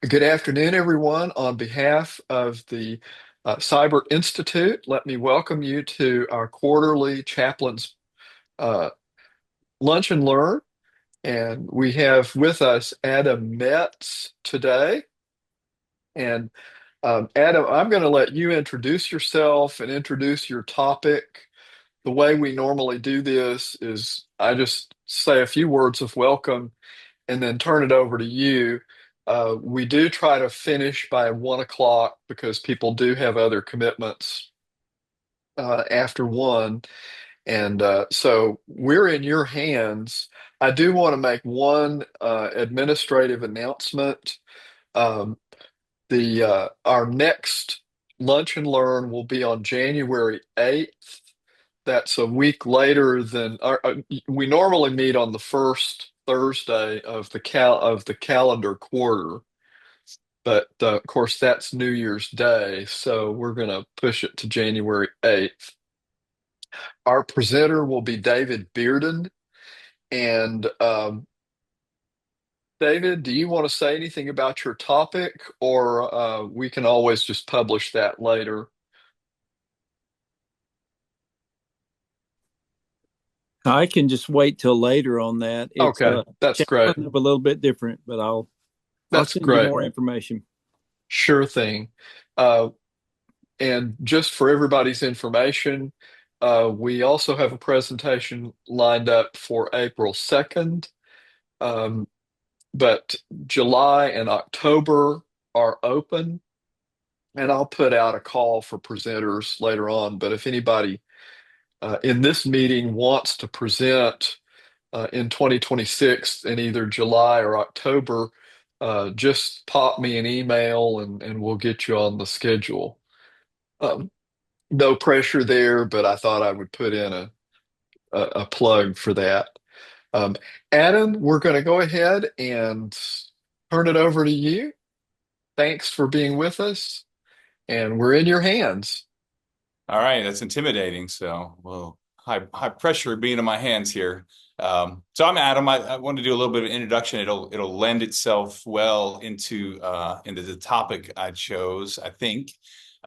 Good afternoon, everyone. On behalf of the Siburt Institute, let me welcome you to our quarterly chaplains uh, lunch and learn. And we have with us Adam Metz today. And Adam, I'm going to let you introduce yourself and introduce your topic. The way we normally do this is I just say a few words of welcome and then turn it over to you. We do try to finish by 1 o'clock because people do have other commitments after one. And so we're in your hands. I do want to make one administrative announcement. Um, the Our next lunch and learn will be on January 8th. That's a week later than we normally meet on the first Thursday of the calendar quarter, but of course that's New Year's Day, so we're going to push it to January 8th. Our presenter will be David Bearden, and David, do you want to say anything about your topic, or we can always just publish that later? I can just wait till later on that. It's Okay, that's great. chaplain of a little bit different, but I'll That's send you great. more information. Sure thing. Uh, And just for everybody's information, we also have a presentation lined up for April 2nd, um, but July and October are open, and I'll put out a call for presenters later on. But if anybody in this meeting wants to present in 2026 in either July or October, just pop me an email and we'll get you on the schedule. Um, no pressure there, but I thought I would put in a plug for that. Um, Adam, we're going to go ahead and turn it over to you. Thanks for being with us, and we're in your hands. All right, that's intimidating. So, well, high pressure being in my hands here. So I'm Adam. I want to do a little bit of introduction. It'll lend itself well into the topic I chose, I think.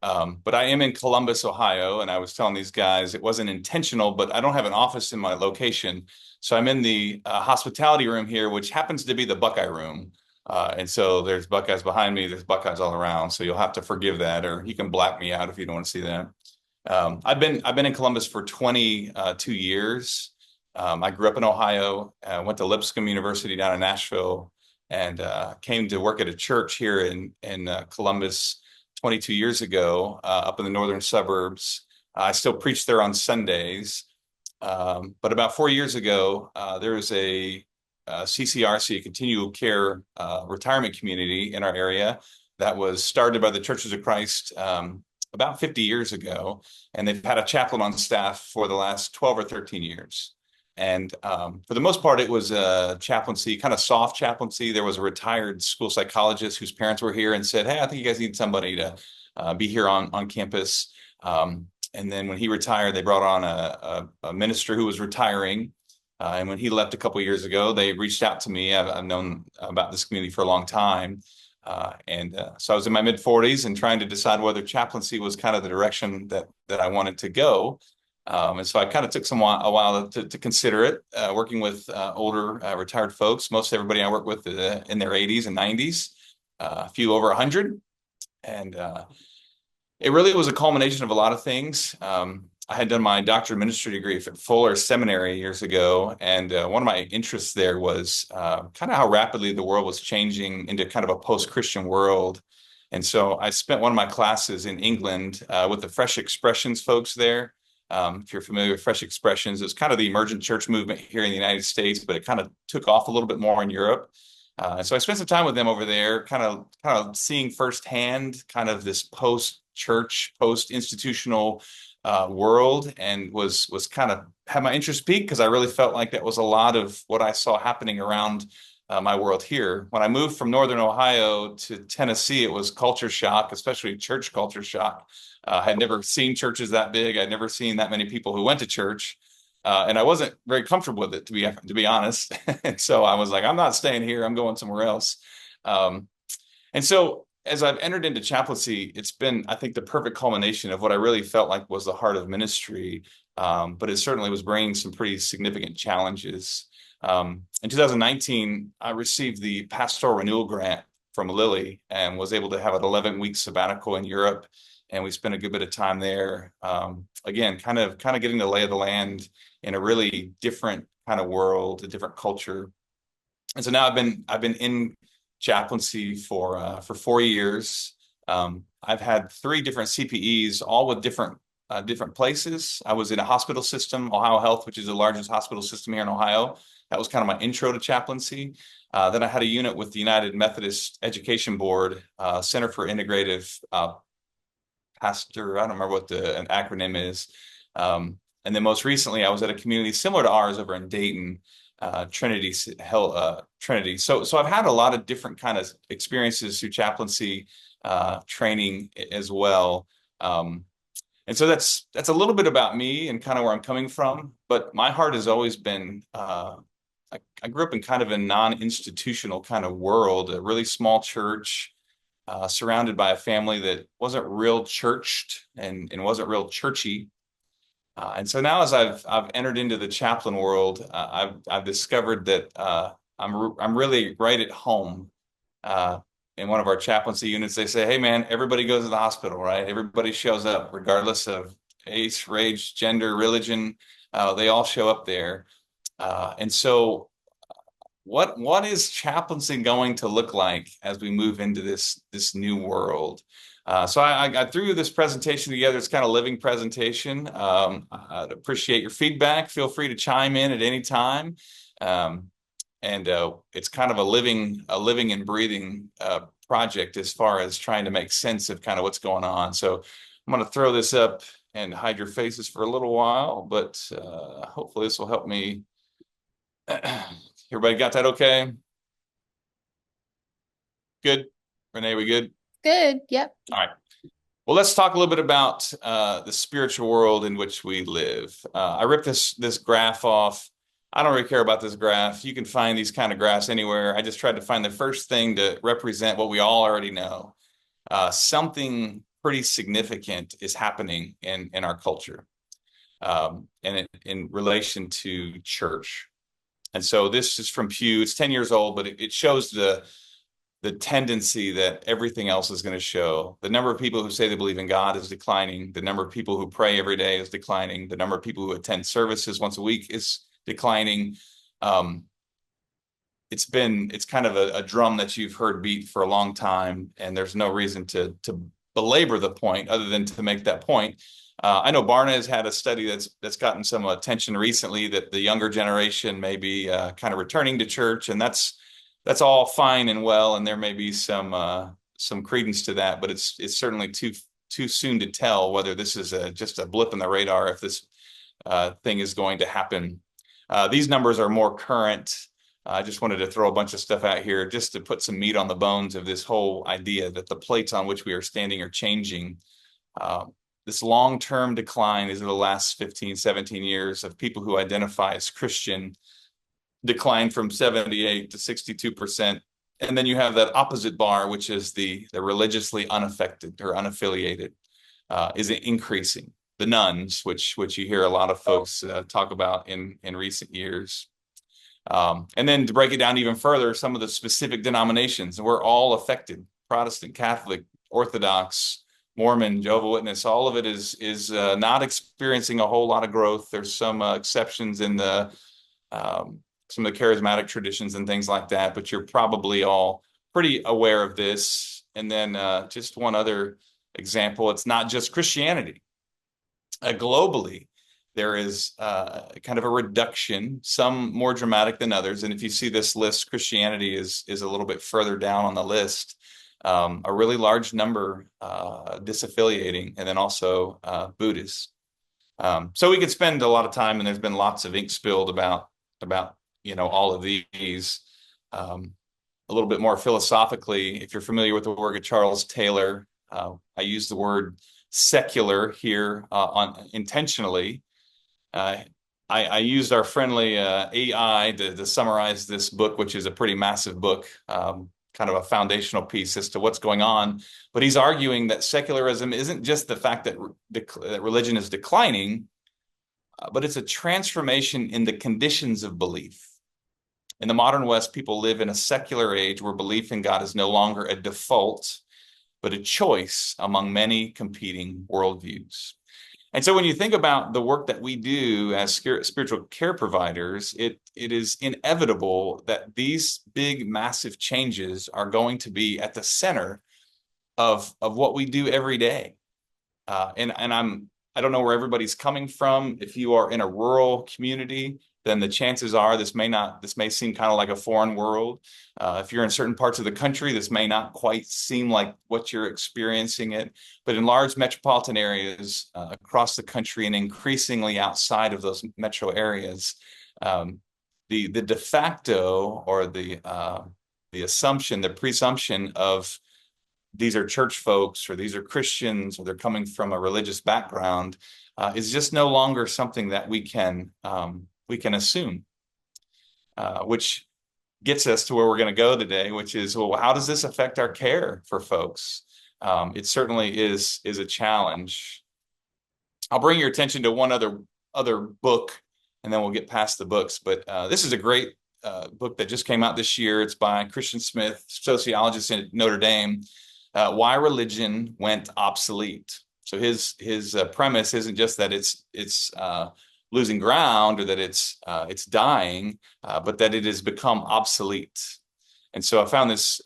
But I am in Columbus, Ohio, and I was telling these guys it wasn't intentional, but I don't have an office in my location, so I'm in the hospitality room here, which happens to be the Buckeye room. And so there's Buckeyes behind me. There's Buckeyes all around. So you'll have to forgive that, or you can black me out if you don't want to see that. I've been in Columbus for 22 years. I grew up in Ohio, went to Lipscomb University down in Nashville, and came to work at a church here in Columbus 22 years ago, up in the northern suburbs. I still preach there on Sundays, but about 4 years ago, there was a CCRC, a continual care retirement community in our area that was started by the Churches of Christ about 50 years ago, and they've had a chaplain on staff for the last 12 or 13 years. And for the most part, it was a chaplaincy, kind of soft chaplaincy. There was a retired school psychologist whose parents were here and said, "Hey, I think you guys need somebody to be here on campus." And then when he retired, they brought on a minister who was retiring. And when he left a couple of years ago, they reached out to me. I've known about this community for a long time. So I was in my mid 40s and trying to decide whether chaplaincy was kind of the direction that I wanted to go. And so I kind of took a while to consider it, working with older retired folks. Most everybody I work with in their 80s and 90s, a few over 100. And it really was a culmination of a lot of things. I had done my doctorate of ministry degree at Fuller Seminary years ago, and one of my interests there was kind of how rapidly the world was changing into kind of a post-Christian world. And so I spent one of my classes in England with the Fresh Expressions folks there. If you're familiar with Fresh Expressions, it's kind of the emergent church movement here in the United States, but it kind of took off a little bit more in Europe. So I spent some time with them over there, kind of seeing firsthand kind of this post-church, post-institutional world, and was kind of had my interest peaked because I really felt like that was a lot of what I saw happening around my world here. When I moved from Northern Ohio to Tennessee, it was culture shock, especially church culture shock. I had never seen churches that big. I'd never seen that many people who went to church. And I wasn't very comfortable with it, to be honest. And so I was like, I'm not staying here. I'm going somewhere else. Um, And so as I've entered into chaplaincy, it's been, I think, the perfect culmination of what I really felt like was the heart of ministry. But it certainly was bringing some pretty significant challenges. In 2019, I received the pastoral renewal grant from Lilly and was able to have an 11-week sabbatical in Europe. And we spent a good bit of time there. Again, kind of getting the lay of the land in a really different kind of world, a different culture. And so now I've been in chaplaincy for 4 years. I've had 3 different CPEs, all with different places. I was in a hospital system, Ohio Health, which is the largest hospital system here in Ohio. That was kind of my intro to chaplaincy. Then I had a unit with the United Methodist Education Board, Center for Integrative Pastor. I don't remember what an acronym is. And then most recently, I was at a community similar to ours over in Dayton, Trinity. So I've had a lot of different kind of experiences through chaplaincy training as well. And so that's a little bit about me and kind of where I'm coming from. But my heart has always been, I grew up in kind of a non-institutional kind of world, a really small church, surrounded by a family that wasn't real churched and wasn't real churchy. And so now, as I've entered into the chaplain world, I've discovered that I'm really right at home. In one of our chaplaincy units, they say, "Hey, man, everybody goes to the hospital, right? Everybody shows up, regardless of age, race, gender, religion. They all show up there." And so, what is chaplaincy going to look like as we move into this new world? So I threw this presentation together. It's kind of a living presentation. I'd appreciate your feedback. Feel free to chime in at any time. And it's kind of a living and breathing project as far as trying to make sense of kind of what's going on. So I'm going to throw this up and hide your faces for a little while, but hopefully this will help me. Everybody got that okay? Good. Renee, we good? Good. Yep. All right. Well, let's talk a little bit about the spiritual world in which we live. I ripped this graph off. I don't really care about this graph. You can find these kind of graphs anywhere. I just tried to find the first thing to represent what we all already know. Something pretty significant is happening in our culture, and in relation to church. And so this is from Pew. It's 10 years old, but it shows the tendency that everything else is going to show. The number of people who say they believe in God is declining. The number of people who pray every day is declining. The number of people who attend services once a week is declining. It's kind of a drum that you've heard beat for a long time, and there's no reason to belabor the point other than to make that point. I know Barna has had a study that's gotten some attention recently, that the younger generation may be kind of returning to church, and that's all fine and well, and there may be some credence to that, but it's certainly too soon to tell whether this is just a blip in the radar, if this thing is going to happen. These numbers are more current. I just wanted to throw a bunch of stuff out here just to put some meat on the bones of this whole idea that the plates on which we are standing are changing. This long-term decline is in the last 15, 17 years of people who identify as Christian, declined from 78 to 62%. And then you have that opposite bar, which is the religiously unaffected or unaffiliated, is increasing. The nuns, which you hear a lot of folks talk about in recent years. And then to break it down even further, some of the specific denominations, we're all affected: Protestant, Catholic, Orthodox, Mormon, Jehovah's Witness. All of it is not experiencing a whole lot of growth. There's some exceptions in some of the charismatic traditions and things like that, but you're probably all pretty aware of this. And then just one other example, it's not just Christianity. Globally, there is kind of a reduction, some more dramatic than others. And if you see this list, Christianity is a little bit further down on the list. A really large number disaffiliating, and then also Buddhists. So we could spend a lot of time, and there's been lots of ink spilled about all of these. A little bit more philosophically, if you're familiar with the work of Charles Taylor, I use the word secular here intentionally. I used our friendly AI to summarize this book, which is a pretty massive book, kind of a foundational piece as to what's going on. But he's arguing that secularism isn't just the fact that religion is declining, but it's a transformation in the conditions of belief. In the modern West, people live in a secular age where belief in God is no longer a default, but a choice among many competing worldviews. And so when you think about the work that we do as spiritual care providers, it is inevitable that these big, massive changes are going to be at the center of what we do every day. I don't know where everybody's coming from. If you are in a rural community, then the chances are this may seem kind of like a foreign world. If you're in certain parts of the country, this may not quite seem like what you're experiencing it. But in large metropolitan areas across the country and increasingly outside of those metro areas, the de facto or the assumption, the presumption of these are church folks or these are Christians or they're coming from a religious background is just no longer something that we can assume, which gets us to where we're going to go today, which is, well, how does this affect our care for folks? It certainly is a challenge. I'll bring your attention to one other book, and then we'll get past the books. But this is a great book that just came out this year. It's by Christian Smith, sociologist at Notre Dame. Why Religion Went Obsolete. So his premise isn't just that it's losing ground or that it's dying, but that it has become obsolete. And so I found this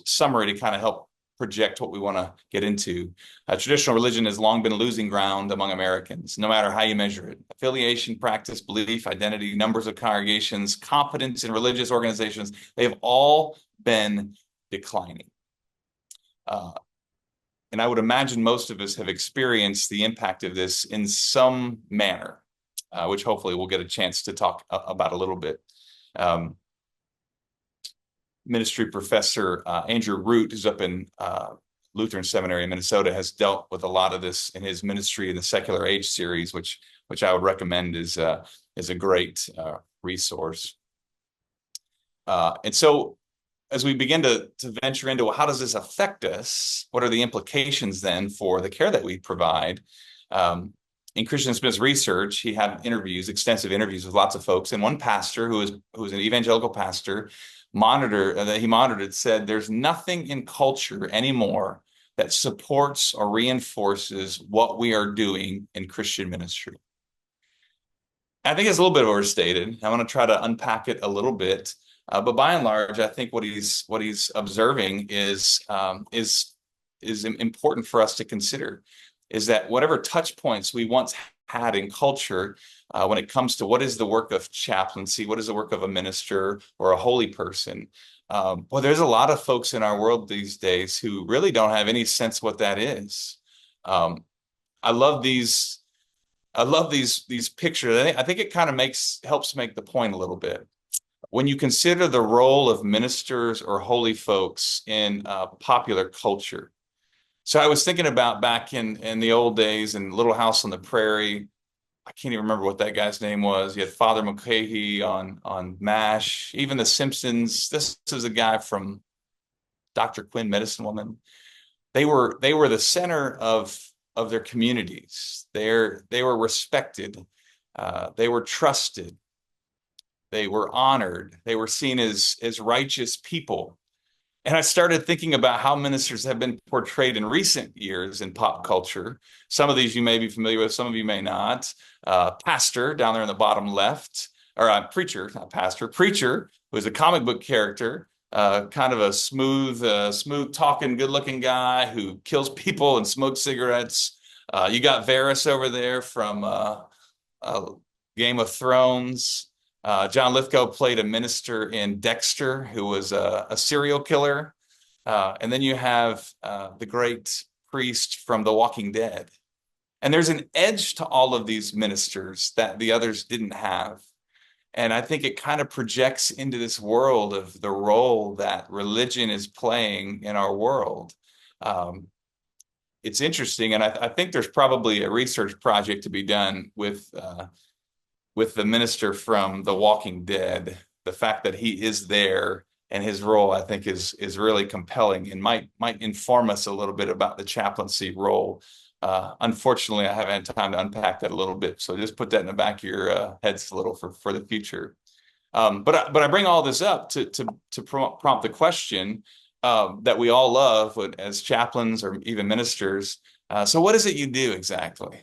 summary to kind of help project what we want to get into. Traditional religion has long been losing ground among Americans, no matter how you measure it. Affiliation, practice, belief, identity, numbers of congregations, competence in religious organizations, they have all been declining. And I would imagine most of us have experienced the impact of this in some manner, which hopefully we'll get a chance to talk about a little bit. Ministry professor Andrew Root, who's up in Lutheran Seminary in Minnesota, has dealt with a lot of this in his Ministry in the Secular Age series, which I would recommend is a great resource. And so as we begin to venture into, well, how does this affect us? What are the implications then for the care that we provide? In Christian Smith's research, he had extensive interviews with lots of folks, and one pastor who was an evangelical pastor monitored said, there's nothing in culture anymore that supports or reinforces what we are doing in Christian ministry. I think it's a little bit overstated. I want to try to unpack it a little bit. But by and large, I think what he's observing is important for us to consider, is that whatever touch points we once had in culture, when it comes to what is the work of chaplaincy, what is the work of a minister or a holy person, well, there's a lot of folks in our world these days who really don't have any sense what that is. I love these pictures. I think it kind of helps make the point a little bit. When you consider the role of ministers or holy folks in popular culture. So I was thinking about back in the old days in Little House on the Prairie. I can't even remember what that guy's name was. You had Father Mulcahy on MASH, even The Simpsons. This is a guy from Dr. Quinn, Medicine Woman. They were the center of their communities. They were respected. They were trusted. They were honored. They were seen as righteous people. And I started thinking about how ministers have been portrayed in recent years in pop culture. Some of these you may be familiar with, some of you may not. Pastor, down there in the bottom left, or preacher, not pastor, preacher, who is a comic book character, kind of a smooth talking, good looking guy who kills people and smokes cigarettes. You got Varys over there from Game of Thrones. John Lithgow played a minister in Dexter who was a serial killer. And then you have the great priest from The Walking Dead. And there's an edge to all of these ministers that the others didn't have. And I think it kind of projects into this world of the role that religion is playing in our world. It's interesting, and I think there's probably a research project to be done with the minister from The Walking Dead, the fact that he is there and his role, I think, is really compelling and might inform us a little bit about the chaplaincy role. Unfortunately, I haven't had time to unpack that a little bit, so just put that in the back of your heads a little for the future. But I bring all this up to prompt the question that we all love as chaplains or even ministers. So what is it you do exactly?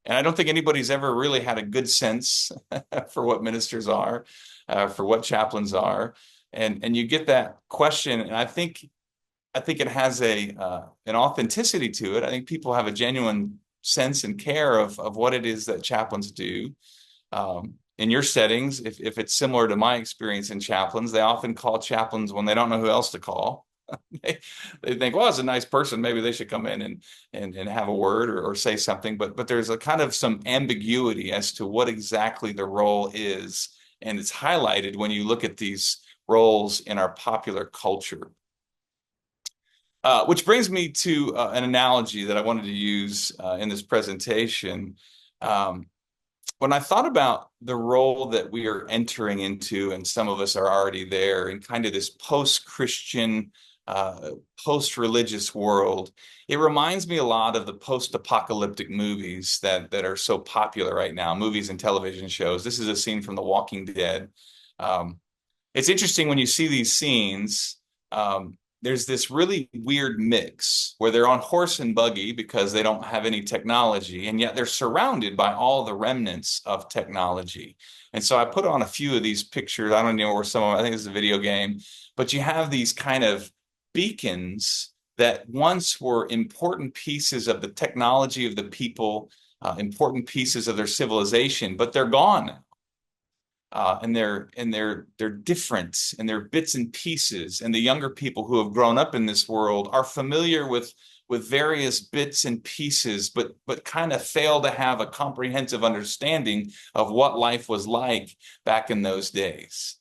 And I don't think anybody's ever really had a good sense for what ministers are, for what chaplains are, and you get that question, and I think it has an authenticity to it. I think people have a genuine sense and care of what it is that chaplains do. In your settings, if it's similar to my experience in chaplains, they often call chaplains when they don't know who else to call. They think, well, it's a nice person. Maybe they should come in and have a word or say something. But there's a kind of some ambiguity as to what exactly the role is. And it's highlighted when you look at these roles in our popular culture. Which brings me to an analogy that I wanted to use in this presentation. When I thought about the role that we are entering into, and some of us are already there, in kind of this post-Christian, post-religious world, it reminds me a lot of the post-apocalyptic movies that are so popular right now, movies and television shows. This is a scene from The Walking Dead. It's interesting when you see these scenes. There's this really weird mix where they're on horse and buggy because they don't have any technology, and yet they're surrounded by all the remnants of technology. And so I put on a few of these pictures. I don't know where some of them, I think it's a video game, but you have these kind of beacons that once were important pieces of the technology of the people, important pieces of their civilization, but they're gone. And they're different, and they're bits and pieces. And the younger people who have grown up in this world are familiar with various bits and pieces, but kind of fail to have a comprehensive understanding of what life was like back in those days.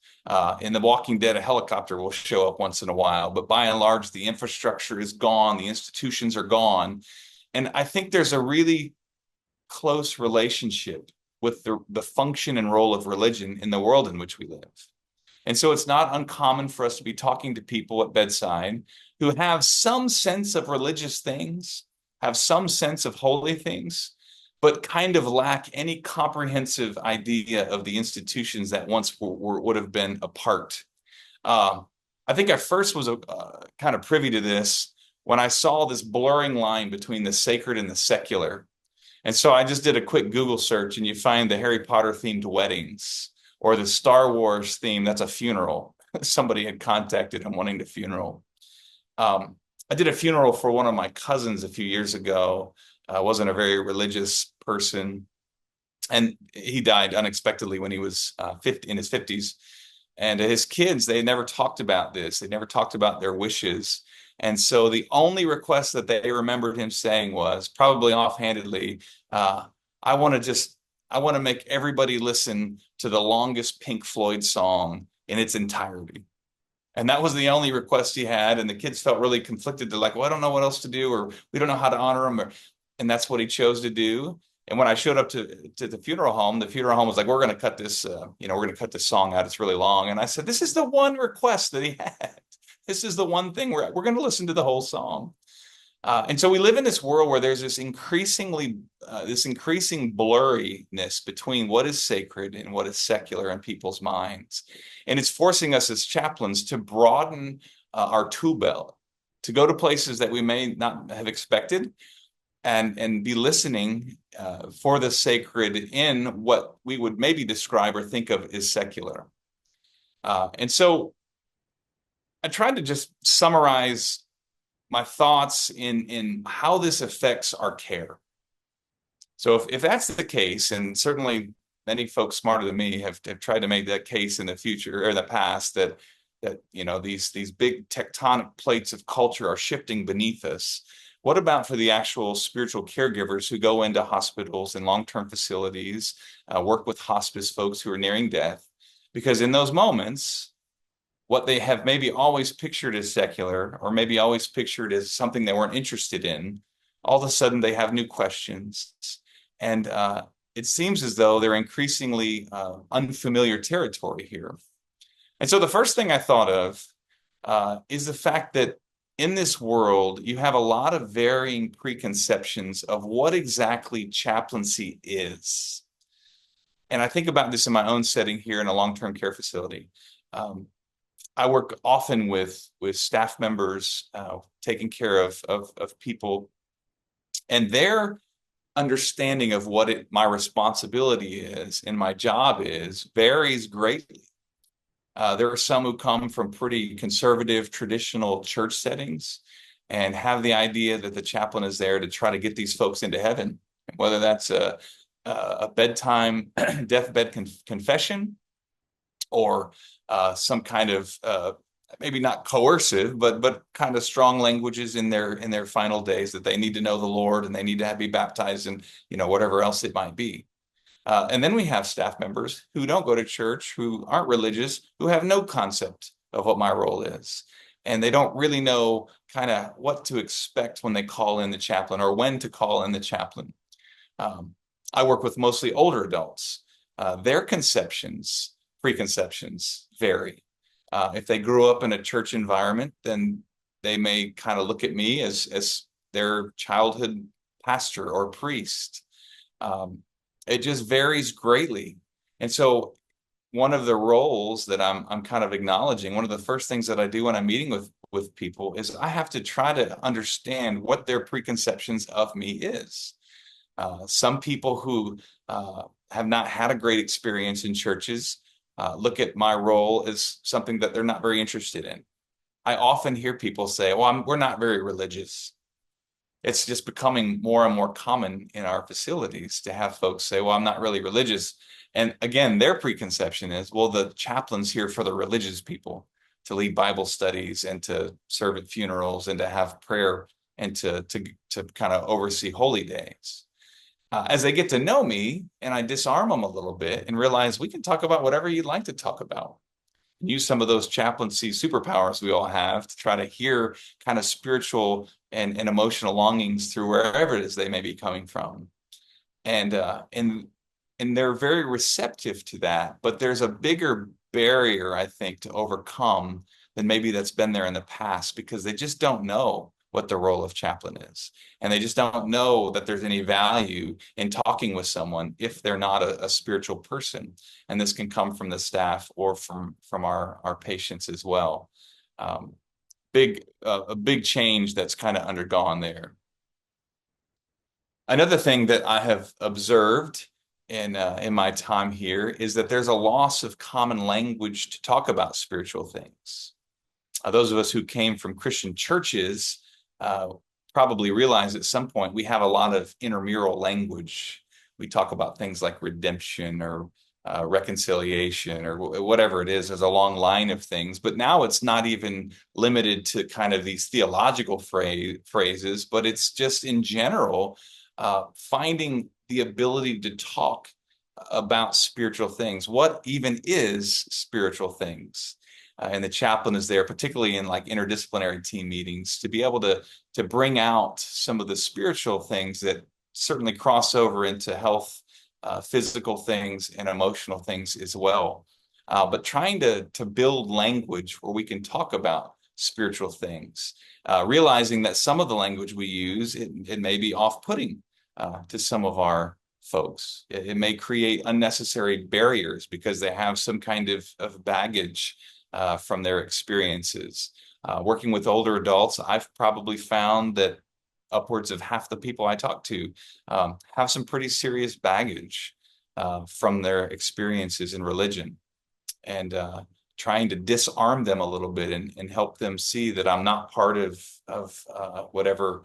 In The Walking Dead, a helicopter will show up once in a while, but by and large, the infrastructure is gone, the institutions are gone. And I think there's a really close relationship with the function and role of religion in the world in which we live. And so it's not uncommon for us to be talking to people at bedside who have some sense of religious things, have some sense of holy things, but kind of lack any comprehensive idea of the institutions that once would have been a part. I think I first was kind of privy to this when I saw this blurring line between the sacred and the secular. And so I just did a quick Google search, and you find the Harry Potter themed weddings or the Star Wars theme. That's a funeral. Somebody had contacted him wanting a funeral. I did a funeral for one of my cousins a few years ago. I wasn't a very religious person, and he died unexpectedly when he was in his 50s. And his kids, they never talked about this. They never talked about their wishes. And so the only request that they remembered him saying was, probably offhandedly, uh, I want to make everybody listen to the longest Pink Floyd song in its entirety. And that was the only request he had. And the kids felt really conflicted. They're like, well, I don't know what else to do, or we don't know how to honor him. And that's what he chose to do. And when I showed up to the funeral home was like, we're going to cut this, we're going to cut this song out. It's really long. And I said, this is the one request that he had. This is the one thing we're going to listen to the whole song. And so we live in this world where there's this increasing blurriness between what is sacred and what is secular in people's minds. And it's forcing us as chaplains to broaden our tool belt, to go to places that we may not have expected, and be listening for the sacred in what we would maybe describe or think of as secular. And so I tried to just summarize my thoughts in how this affects our care. So if that's the case, and certainly many folks smarter than me have tried to make that case in the future or the past, that these big tectonic plates of culture are shifting beneath us. What about for the actual spiritual caregivers who go into hospitals and long-term facilities, work with hospice folks who are nearing death? Because in those moments, what they have maybe always pictured as secular, or maybe always pictured as something they weren't interested in, all of a sudden they have new questions. And it seems as though they're increasingly unfamiliar territory here. And so the first thing I thought of is the fact that in this world, you have a lot of varying preconceptions of what exactly chaplaincy is. And I think about this in my own setting here in a long-term care facility. Um, I work often with staff members taking care of people, and their understanding of what my responsibility is and my job is varies greatly. There are some who come from pretty conservative, traditional church settings and have the idea that the chaplain is there to try to get these folks into heaven, whether that's a bedtime deathbed confession or some kind of maybe not coercive, but kind of strong languages in their final days that they need to know the Lord and they need to be baptized and whatever else it might be. And then we have staff members who don't go to church, who aren't religious, who have no concept of what my role is. And they don't really know kind of what to expect when they call in the chaplain or when to call in the chaplain. Um, I work with mostly older adults. Their preconceptions vary. If they grew up in a church environment, then they may kind of look at me as their childhood pastor or priest. Um, it just varies greatly. And so one of the roles that I'm kind of acknowledging, one of the first things that I do when I'm meeting with people is I have to try to understand what their preconceptions of me is. Some people who have not had a great experience in churches look at my role as something that they're not very interested in. I often hear people say, well, we're not very religious. It's just becoming more and more common in our facilities to have folks say, well, I'm not really religious. And again, their preconception is, well, the chaplain's here for the religious people to lead Bible studies and to serve at funerals and to have prayer and to kind of oversee holy days. As they get to know me and I disarm them a little bit and realize we can talk about whatever you'd like to talk about. Use some of those chaplaincy superpowers we all have to try to hear kind of spiritual and emotional longings through wherever it is they may be coming from. And they're very receptive to that, but there's a bigger barrier, I think, to overcome than maybe that's been there in the past because they just don't know what the role of chaplain is. And they just don't know that there's any value in talking with someone if they're not a spiritual person. And this can come from the staff or from our patients as well. Um, a big change that's kind of undergone there. Another thing that I have observed in my time here is that there's a loss of common language to talk about spiritual things. Those of us who came from Christian churches probably realize at some point we have a lot of intramural language. We talk about things like redemption or reconciliation or whatever it is. There's a long line of things, but now it's not even limited to kind of these theological phrases, but it's just in general finding the ability to talk about spiritual things. What even is spiritual things? And the chaplain is there, particularly in like interdisciplinary team meetings, to be able to bring out some of the spiritual things that certainly cross over into health, physical things, and emotional things as well. But trying to build language where we can talk about spiritual things, realizing that some of the language we use, it may be off-putting to some of our folks. It may create unnecessary barriers because they have some kind of baggage from their experiences. Working with older adults, I've probably found that upwards of half the people I talk to have some pretty serious baggage from their experiences in religion. And trying to disarm them a little bit and help them see that I'm not part of whatever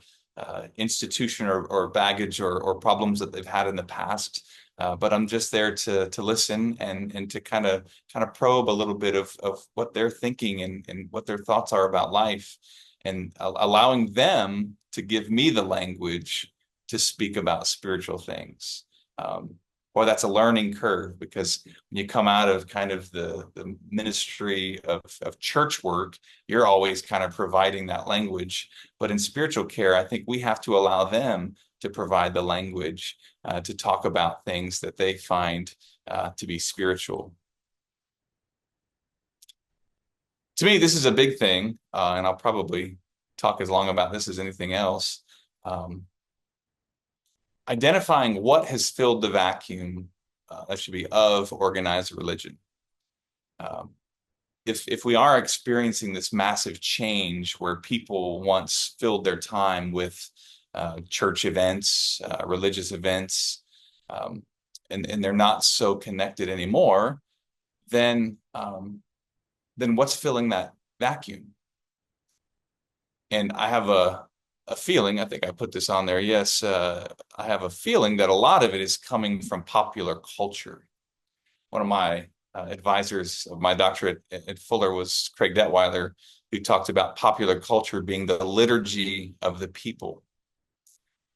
institution or baggage or problems that they've had in the past. But I'm just there to listen and to kind of probe a little bit of what they're thinking and what their thoughts are about life, and allowing them to give me the language to speak about spiritual things. Or that's a learning curve because when you come out of kind of the ministry of church work, you're always kind of providing that language. But in spiritual care, I think we have to allow them to provide the language to talk about things that they find to be spiritual. To me, this is a big thing, and I'll probably talk as long about this as anything else. Um, Identifying what has filled the vacuum, that should be of organized religion. Um, if we are experiencing this massive change where people once filled their time with church events, religious events, um, and they're not so connected anymore, then then what's filling that vacuum? And I have a feeling, I think I put this on there. Yes, I have a feeling that a lot of it is coming from popular culture. One of my advisors of my doctorate at Fuller was Craig Detweiler, who talked about popular culture being the liturgy of the people.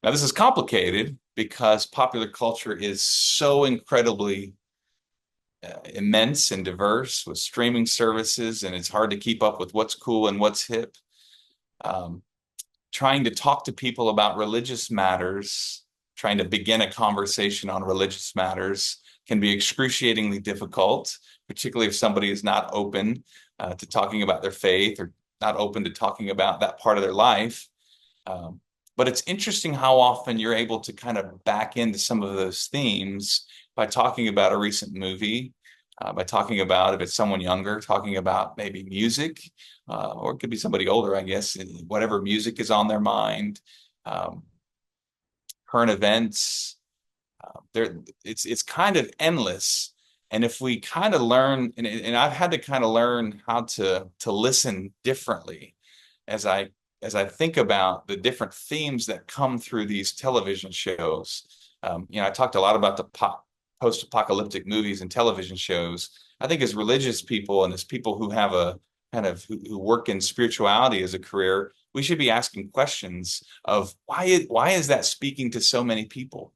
Now, this is complicated because popular culture is so incredibly immense and diverse with streaming services, and it's hard to keep up with what's cool and what's hip. Um, Trying to talk to people about religious matters, trying to begin a conversation on religious matters can be excruciatingly difficult, particularly if somebody is not open to talking about their faith or not open to talking about that part of their life. Um, but it's interesting how often you're able to kind of back into some of those themes by talking about a recent movie, by talking about, if it's someone younger, talking about maybe music, or it could be somebody older, I guess, whatever music is on their mind, um, current events. There, it's kind of endless. And if we kind of learn, and I've had to kind of learn how to listen differently as I think about the different themes that come through these television shows. I talked a lot about the post-apocalyptic movies and television shows. I think as religious people and as people who have a kind of who work in spirituality as a career, we should be asking questions of why is that speaking to so many people?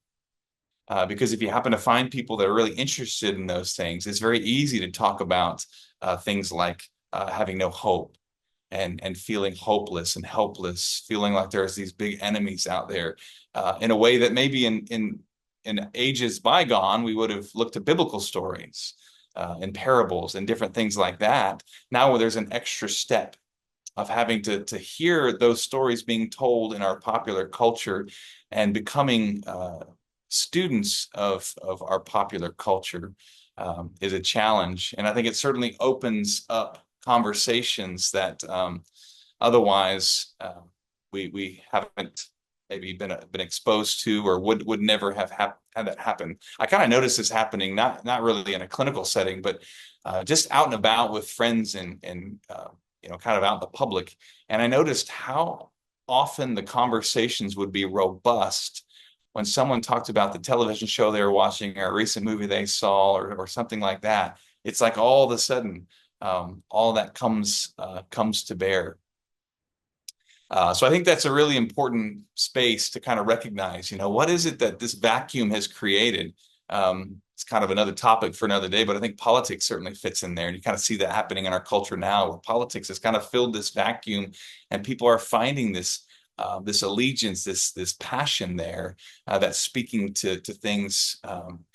Because if you happen to find people that are really interested in those things, it's very easy to talk about things like having no hope and feeling hopeless and helpless, feeling like there's these big enemies out there, in a way that maybe in ages bygone we would have looked at biblical stories and parables and different things like that. Now there's an extra step of having to hear those stories being told in our popular culture and becoming students of our popular culture is a challenge. And I think it certainly opens up conversations that otherwise we haven't maybe been exposed to or would never have had that happen. I kind of noticed this happening, not really in a clinical setting, but just out and about with friends and kind of out in the public. And I noticed how often the conversations would be robust when someone talked about the television show they were watching or a recent movie they saw or something like that. It's like all of a sudden, all that comes to bear. So I think that's a really important space to kind of recognize, what is it that this vacuum has created? It's kind of another topic for another day, but I think politics certainly fits in there. And you kind of see that happening in our culture now, where politics has kind of filled this vacuum, and people are finding this allegiance, this passion there that's speaking to things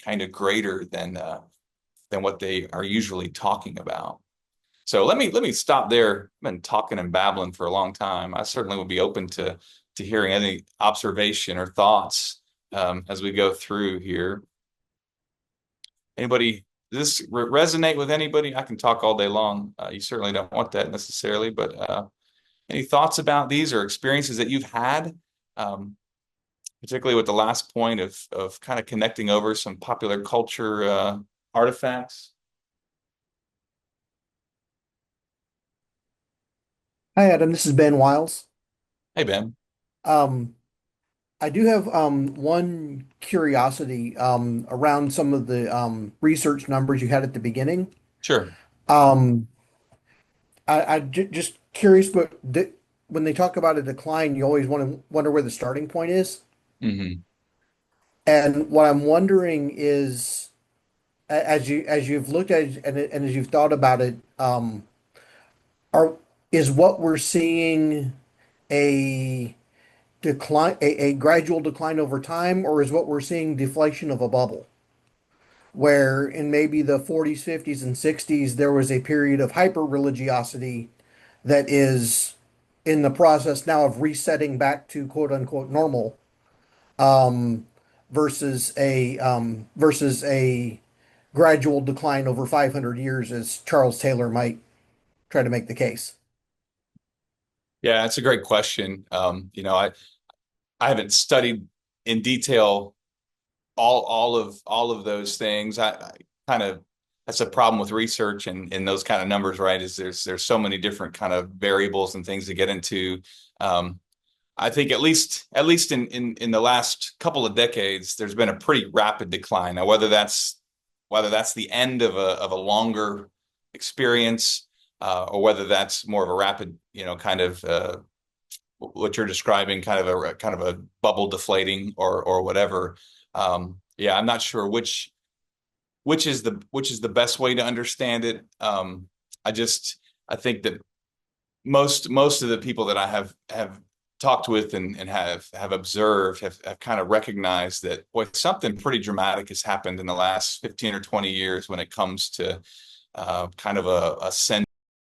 kind of greater than what they are usually talking about. So let me stop there. I've been talking and babbling for a long time. I certainly would be open to hearing any observation or thoughts as we go through here. Anybody, does this resonate with anybody? I can talk all day long. You certainly don't want that necessarily, but any thoughts about these or experiences that you've had, um, particularly with the last point of kind of connecting over some popular culture artifacts? Hi, Adam. This is Ben Wiles. Hey, Ben. Um, I do have one curiosity around some of the research numbers you had at the beginning. Sure. Um, just curious, but when they talk about a decline, you always want to wonder where the starting point is. Hmm. And what I'm wondering is, as you've looked at it and as you've thought about it, are is what we're seeing a decline, a gradual decline over time, or is what we're seeing deflation of a bubble? where in maybe the 40s, 50s, and 60s, there was a period of hyper religiosity that is in the process now of resetting back to quote unquote normal, um, versus a gradual decline over 500 years, as Charles Taylor might try to make the case. Yeah, that's a great question. I haven't studied in detail all of those things. I kind of That's a problem with research and those kind of numbers, right? Is there's so many different kind of variables and things to get into. Um, I think at least in the last couple of decades, there's been a pretty rapid decline. Now, whether that's the end of a longer experience, or whether that's more of a rapid, kind of what you're describing, kind of a bubble deflating or whatever. Yeah, I'm not sure which is the best way to understand it. I think that most of the people that I have talked with and have observed have kind of recognized that, boy, something pretty dramatic has happened in the last 15 or 20 years when it comes to kind of a sense